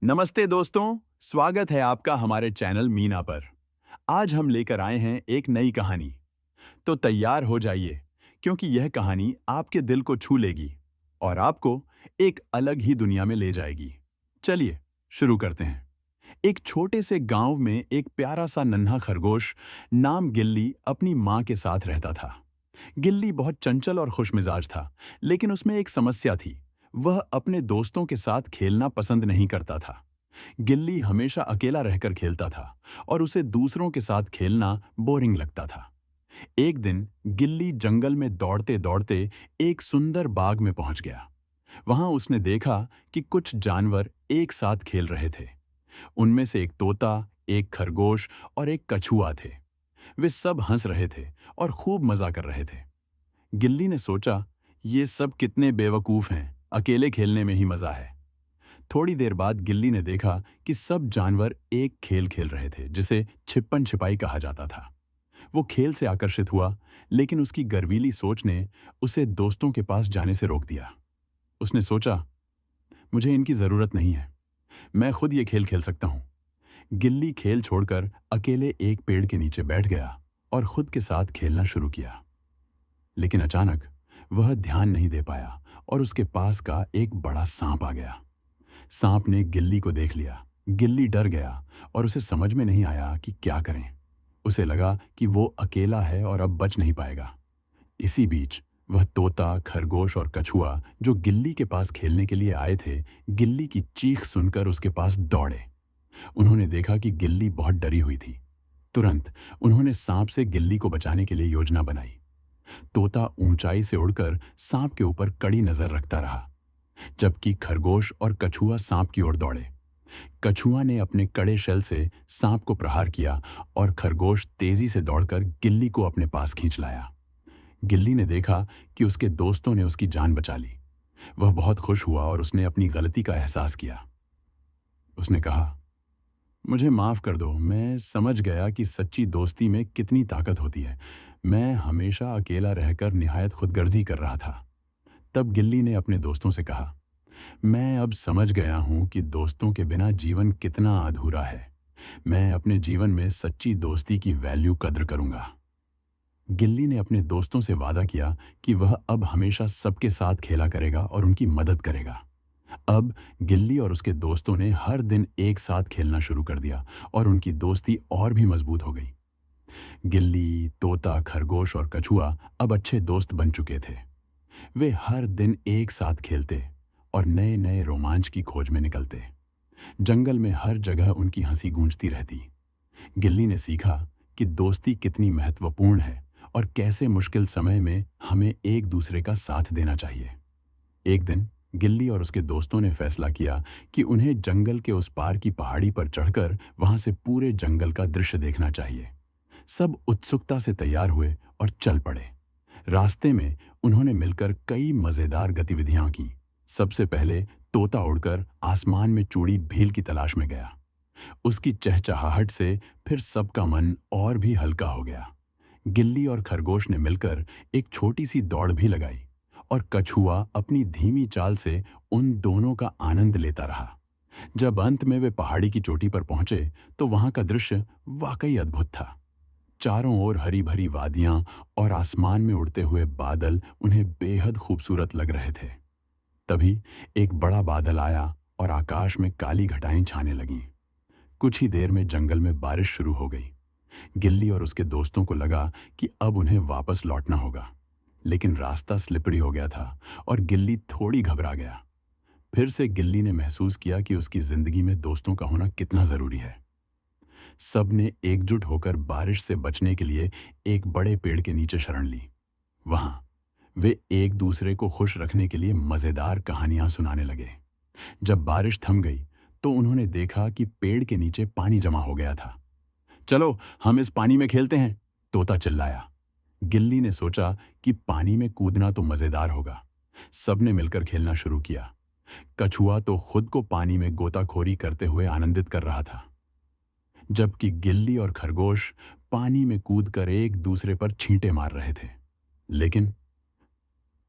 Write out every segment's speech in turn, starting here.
नमस्ते दोस्तों, स्वागत है आपका हमारे चैनल मीना पर। आज हम लेकर आए हैं एक नई कहानी। तो तैयार हो जाइए, क्योंकि यह कहानी आपके दिल को छू लेगी और आपको एक अलग ही दुनिया में ले जाएगी। चलिए, शुरू करते हैं। एक छोटे से गांव में एक प्यारा सा नन्हा खरगोश नाम गिल्ली अपनी माँ के साथ रहता था। गिल्ली बहुत चंचल और खुशमिजाज था, लेकिन उसमें एक समस्या थी। वह अपने दोस्तों के साथ खेलना पसंद नहीं करता था। गिल्ली हमेशा अकेला रहकर खेलता था और उसे दूसरों के साथ खेलना बोरिंग लगता था। एक दिन गिल्ली जंगल में दौड़ते दौड़ते एक सुंदर बाग में पहुंच गया। वहां उसने देखा कि कुछ जानवर एक साथ खेल रहे थे। उनमें से एक तोता, एक खरगोश और एक कछुआ थे। वे सब हंस रहे थे और खूब मजा कर रहे थे। गिल्ली ने सोचा, ये सब कितने बेवकूफ हैं, अकेले खेलने में ही मजा है। थोड़ी देर बाद गिल्ली ने देखा कि सब जानवर एक खेल खेल रहे थे जिसे छिप्पन छिपाई कहा जाता था। वो खेल से आकर्षित हुआ, लेकिन उसकी गर्वीली सोच ने उसे दोस्तों के पास जाने से रोक दिया। उसने सोचा, मुझे इनकी जरूरत नहीं है, मैं खुद ये खेल खेल सकता हूँ। गिल्ली खेल छोड़कर अकेले एक पेड़ के नीचे बैठ गया और खुद के साथ खेलना शुरू किया। लेकिन अचानक वह ध्यान नहीं दे पाया और उसके पास का एक बड़ा सांप आ गया। सांप ने गिल्ली को देख लिया। गिल्ली डर गया और उसे समझ में नहीं आया कि क्या करें। उसे लगा कि वो अकेला है और अब बच नहीं पाएगा। इसी बीच वह तोता, खरगोश और कछुआ जो गिल्ली के पास खेलने के लिए आए थे, गिल्ली की चीख सुनकर उसके पास दौड़े। उन्होंने देखा कि गिल्ली बहुत डरी हुई थी। तुरंत उन्होंने सांप से गिल्ली को बचाने के लिए योजना बनाई। तोता ऊंचाई से उड़कर सांप के ऊपर कड़ी नजर रखता रहा, जबकि खरगोश और कछुआ सांप की ओर दौड़े। कछुआ ने अपने कड़े शल से सांप को प्रहार किया और खरगोश तेजी से दौड़कर गिल्ली को अपने पास खींच लाया। गिल्ली ने देखा कि उसके दोस्तों ने उसकी जान बचा ली। वह बहुत खुश हुआ और उसने अपनी गलती का एहसास किया। उसने कहा, मुझे माफ कर दो, मैं समझ गया कि सच्ची दोस्ती में कितनी ताकत होती है। मैं हमेशा अकेला रहकर निहायत खुदगर्जी कर रहा था। तब गिल्ली ने अपने दोस्तों से कहा, मैं अब समझ गया हूं कि दोस्तों के बिना जीवन कितना अधूरा है। मैं अपने जीवन में सच्ची दोस्ती की वैल्यू कद्र करूंगा। गिल्ली ने अपने दोस्तों से वादा किया कि वह अब हमेशा सबके साथ खेला करेगा और उनकी मदद करेगा। अब गिल्ली और उसके दोस्तों ने हर दिन एक साथ खेलना शुरू कर दिया और उनकी दोस्ती और भी मजबूत हो गई। गिल्ली, तोता, खरगोश और कछुआ अब अच्छे दोस्त बन चुके थे। वे हर दिन एक साथ खेलते और नए नए रोमांच की खोज में निकलते। जंगल में हर जगह उनकी हंसी गूंजती रहती। गिल्ली ने सीखा कि दोस्ती कितनी महत्वपूर्ण है और कैसे मुश्किल समय में हमें एक दूसरे का साथ देना चाहिए। एक दिन गिल्ली और उसके दोस्तों ने फैसला किया कि उन्हें जंगल के उस पार की पहाड़ी पर चढ़कर वहां से पूरे जंगल का दृश्य देखना चाहिए। सब उत्सुकता से तैयार हुए और चल पड़े। रास्ते में उन्होंने मिलकर कई मजेदार गतिविधियां की। सबसे पहले तोता उड़कर आसमान में चूड़ी भील की तलाश में गया। उसकी चहचहाहट से फिर सबका मन और भी हल्का हो गया। गिल्ली और खरगोश ने मिलकर एक छोटी सी दौड़ भी लगाई और कछुआ अपनी धीमी चाल से उन दोनों का आनंद लेता रहा। जब अंत में वे पहाड़ी की चोटी पर पहुंचे तो वहां का दृश्य वाकई अद्भुत था। चारों ओर हरी भरी वादियां और आसमान में उड़ते हुए बादल उन्हें बेहद खूबसूरत लग रहे थे। तभी एक बड़ा बादल आया और आकाश में काली घटाएं छाने लगीं। कुछ ही देर में जंगल में बारिश शुरू हो गई। गिल्ली और उसके दोस्तों को लगा कि अब उन्हें वापस लौटना होगा, लेकिन रास्ता स्लिपरी हो गया था और गिल्ली थोड़ी घबरा गया। फिर से गिल्ली ने महसूस किया कि उसकी जिंदगी में दोस्तों का होना कितना जरूरी है। सब ने एकजुट होकर बारिश से बचने के लिए एक बड़े पेड़ के नीचे शरण ली। वहां वे एक दूसरे को खुश रखने के लिए मजेदार कहानियां सुनाने लगे। जब बारिश थम गई तो उन्होंने देखा कि पेड़ के नीचे पानी जमा हो गया था। चलो, हम इस पानी में खेलते हैं, तोता चिल्लाया। गिल्ली ने सोचा कि पानी में कूदना तो मजेदार होगा। सबने मिलकर खेलना शुरू किया। कछुआ तो खुद को पानी में गोताखोरी करते हुए आनंदित कर रहा था, जबकि गिल्ली और खरगोश पानी में कूदकर एक दूसरे पर छींटे मार रहे थे। लेकिन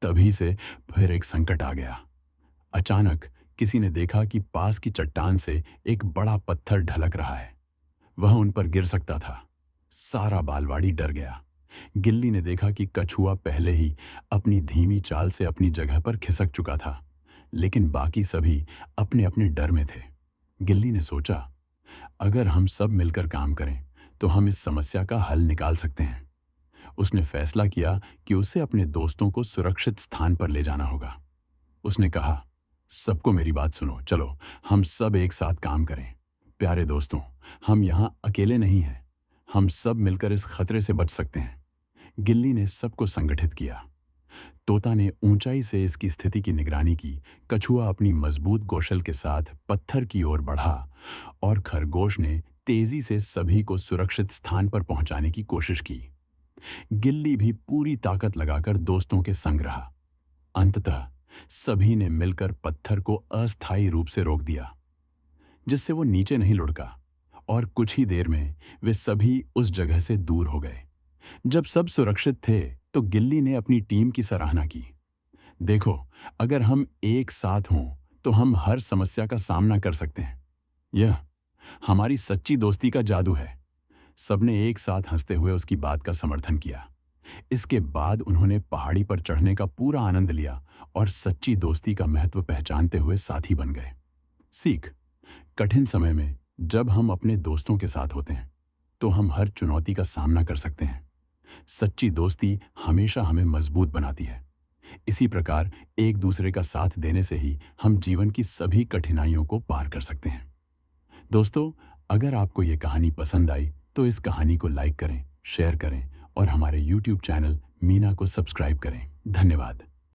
तभी से फिर एक संकट आ गया। अचानक किसी ने देखा कि पास की चट्टान से एक बड़ा पत्थर ढलक रहा है। वह उन पर गिर सकता था। सारा बालवाड़ी डर गया। गिल्ली ने देखा कि कछुआ पहले ही अपनी धीमी चाल से अपनी जगह पर खिसक चुका था, लेकिन बाकी सभी अपने अपने डर में थे। गिल्ली ने सोचा, अगर हम सब मिलकर काम करें तो हम इस समस्या का हल निकाल सकते हैं। उसने फैसला किया कि उसे अपने दोस्तों को सुरक्षित स्थान पर ले जाना होगा। उसने कहा, सबको मेरी बात सुनो, चलो हम सब एक साथ काम करें। प्यारे दोस्तों, हम यहाँ अकेले नहीं हैं। हम सब मिलकर इस खतरे से बच सकते हैं। गिल्ली ने सबको संगठित किया। तोता ने ऊंचाई से इसकी स्थिति की निगरानी की। कछुआ अपनी मजबूत कौशल के साथ पत्थर की ओर बढ़ा और खरगोश ने तेजी से सभी को सुरक्षित स्थान पर पहुंचाने की कोशिश की। गिल्ली भी पूरी ताकत लगाकर दोस्तों के संग रहा। अंततः सभी ने मिलकर पत्थर को अस्थायी रूप से रोक दिया, जिससे वो नीचे नहीं लुढ़का, और कुछ ही देर में वे सभी उस जगह से दूर हो गए। जब सब सुरक्षित थे तो गिल्ली ने अपनी टीम की सराहना की। देखो, अगर हम एक साथ हों तो हम हर समस्या का सामना कर सकते हैं। यह हमारी सच्ची दोस्ती का जादू है। सबने एक साथ हंसते हुए उसकी बात का समर्थन किया। इसके बाद उन्होंने पहाड़ी पर चढ़ने का पूरा आनंद लिया और सच्ची दोस्ती का महत्व पहचानते हुए साथी बन गए। सीख: कठिन समय में जब हम अपने दोस्तों के साथ होते हैं तो हम हर चुनौती का सामना कर सकते हैं। सच्ची दोस्ती हमेशा हमें मजबूत बनाती है। इसी प्रकार एक दूसरे का साथ देने से ही हम जीवन की सभी कठिनाइयों को पार कर सकते हैं। दोस्तों, अगर आपको ये कहानी पसंद आई तो इस कहानी को लाइक करें, शेयर करें और हमारे YouTube चैनल मीना को सब्सक्राइब करें। धन्यवाद।